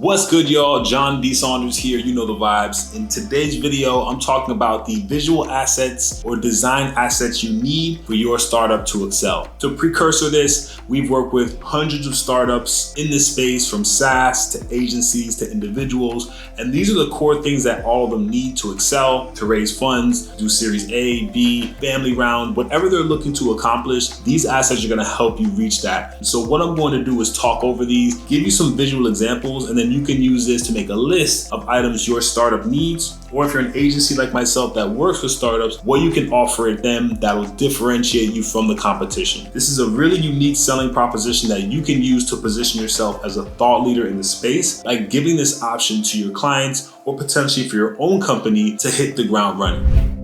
What's good, y'all? John D. Saunders here. You know the vibes. In today's video, I'm talking about the visual assets or design assets you need for your startup to excel. To precursor this, we've worked with hundreds of startups in this space, from SaaS to agencies to individuals. And these are the core things that all of them need to excel, to raise funds, do Series A, B, family round, whatever they're looking to accomplish. These assets are going to help you reach that. And so what I'm going to do is talk over these, give you some visual examples, and then you can use this to make a list of items your startup needs. Or if you're an agency like myself that works with startups, what you can offer them that will differentiate you from the competition. This is a really unique selling proposition that you can use to position yourself as a thought leader in the space by giving this option to your clients or potentially for your own company to hit the ground running.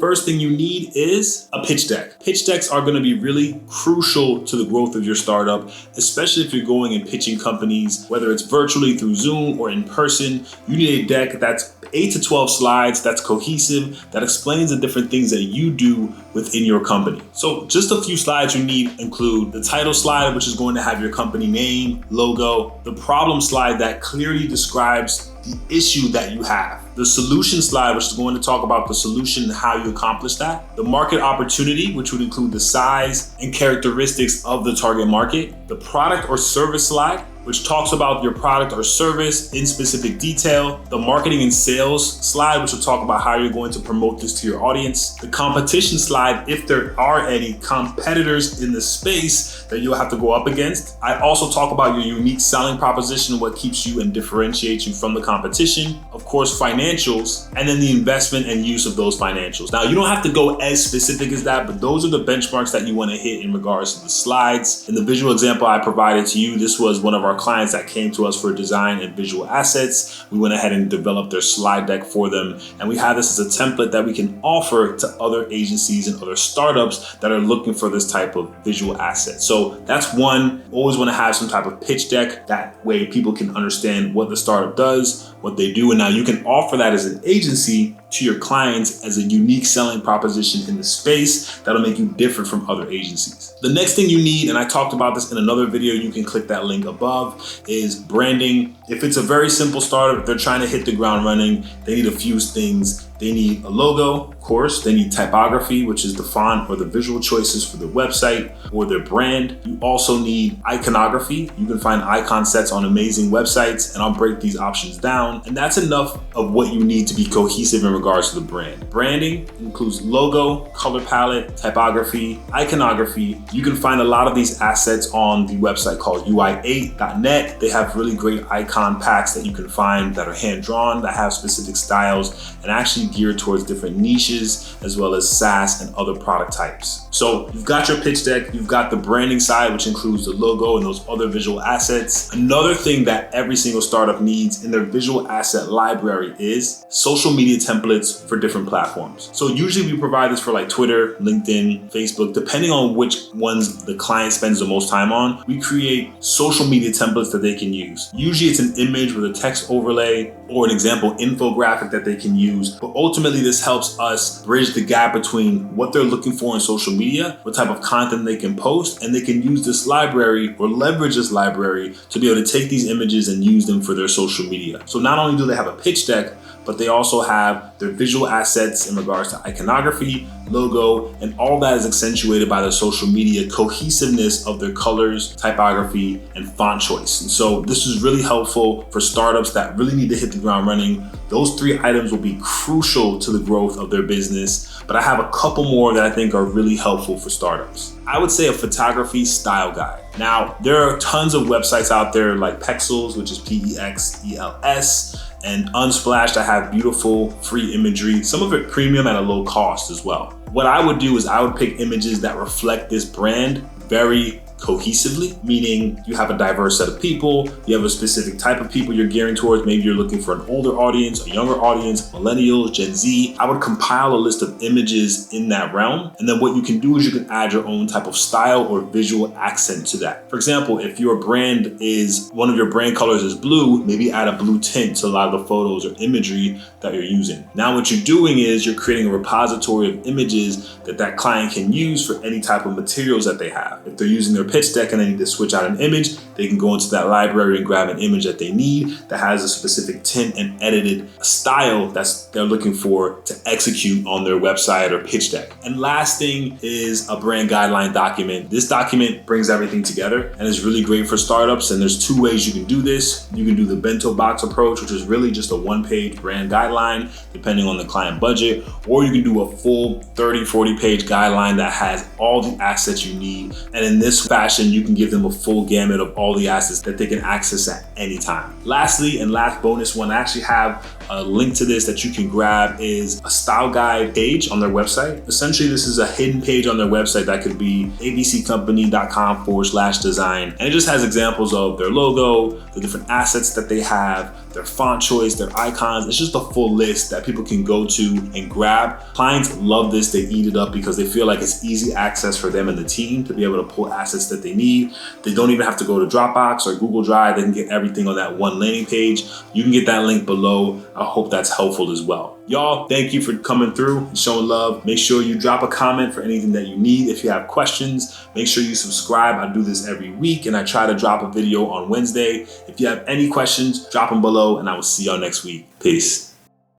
First thing you need is a pitch deck. Pitch decks are going to be really crucial to the growth of your startup, especially if you're going and pitching companies, whether it's virtually through Zoom or in person. You need a deck that's 8 to 12 slides, that's cohesive, that explains the different things that you do within your company. So just a few slides you need include the title slide, which is going to have your company name, logo, the problem slide that clearly describes the issue that you have, the solution slide, which is going to talk about the solution and how you accomplish that, the market opportunity, which would include the size and characteristics of the target market, the product or service slide, which talks about your product or service in specific detail, the marketing and sales slide, which will talk about how you're going to promote this to your audience, the competition slide, if there are any competitors in the space that you'll have to go up against. I also talk about your unique selling proposition, what keeps you and differentiates you from the competition, of course, financials, and then the investment and use of those financials. Now, you don't have to go as specific as that, but those are the benchmarks that you want to hit in regards to the slides. In the visual example I provided to you, this was one of our clients that came to us for design and visual assets. We went ahead and developed their slide deck for them. And we have this as a template that we can offer to other agencies and other startups that are looking for this type of visual asset. So that's one. Always want to have some type of pitch deck. That way people can understand what the startup does, what they do. And now you can offer that as an agency to your clients as a unique selling proposition in the space that'll make you different from other agencies. The next thing you need, and I talked about this in another video, you can click that link above, is branding. If it's a very simple startup, if they're trying to hit the ground running, they need a few things. They need a logo, of course. They need typography, which is the font or the visual choices for their website or their brand. You also need iconography. You can find icon sets on amazing websites, and I'll break these options down. And that's enough of what you need to be cohesive in regards to the brand. Branding includes logo, color palette, typography, iconography. You can find a lot of these assets on the website called ui8.net. They have really great icon packs that you can find that are hand-drawn, that have specific styles, and actually geared towards different niches, as well as SaaS and other product types. So you've got your pitch deck, you've got the branding side, which includes the logo and those other visual assets. Another thing that every single startup needs in their visual asset library is social media templates for different platforms. So usually we provide this for like Twitter, LinkedIn, Facebook, depending on which ones the client spends the most time on. We create social media templates that they can use. Usually it's an image with a text overlay or an example infographic that they can use. But ultimately, this helps us bridge the gap between what they're looking for in social media, what type of content they can post, and they can use this library or leverage this library to be able to take these images and use them for their social media. So not only do they have a pitch deck, but they also have their visual assets in regards to iconography, logo, and all that is accentuated by the social media cohesiveness of their colors, typography, and font choice. And so this is really helpful for startups that really need to hit the ground running. Those three items will be crucial to the growth of their business, but I have a couple more that I think are really helpful for startups. I would say a photography style guide. Now, there are tons of websites out there like Pexels, which is P-E-X-E-L-S, and Unsplash that have beautiful free imagery, some of it premium at a low cost as well. What I would do is I would pick images that reflect this brand very cohesively, meaning you have a diverse set of people, you have a specific type of people you're gearing towards. Maybe you're looking for an older audience, a younger audience, millennials, Gen Z. I would compile a list of images in that realm. And then what you can do is you can add your own type of style or visual accent to that. For example, if your brand is, one of your brand colors is blue, maybe add a blue tint to a lot of the photos or imagery that you're using. Now what you're doing is you're creating a repository of images that that client can use for any type of materials that they have. If they're using their pitch deck and they need to switch out an image, they can go into that library and grab an image that they need that has a specific tint and edited style that they're looking for to execute on their website or pitch deck. And last thing is a brand guideline document. This document brings everything together and is really great for startups. And there's two ways you can do this. You can do the bento box approach, which is really just a one-page brand guideline, depending on the client budget, or you can do a full 30, 40 page guideline that has all the assets you need. And in this fashion, you can give them a full gamut of all the assets that they can access at any time. Lastly, and last bonus one, I actually have a link to this that you can grab, is a style guide page on their website. Essentially, this is a hidden page on their website that could be abccompany.com/design. And it just has examples of their logo, the different assets that they have, their font choice, their icons. It's just a full list that people can go to and grab. Clients love this. They eat it up because they feel like it's easy access for them and the team to be able to pull assets that they need. They don't even have to go to Dropbox or Google Drive. They can get everything on that one landing page. You can get that link below. I hope that's helpful as well. Y'all, thank you for coming through and showing love. Make sure you drop a comment for anything that you need. If you have questions, make sure you subscribe. I do this every week and I try to drop a video on Wednesday. If you have any questions, drop them below and I will see y'all next week. Peace.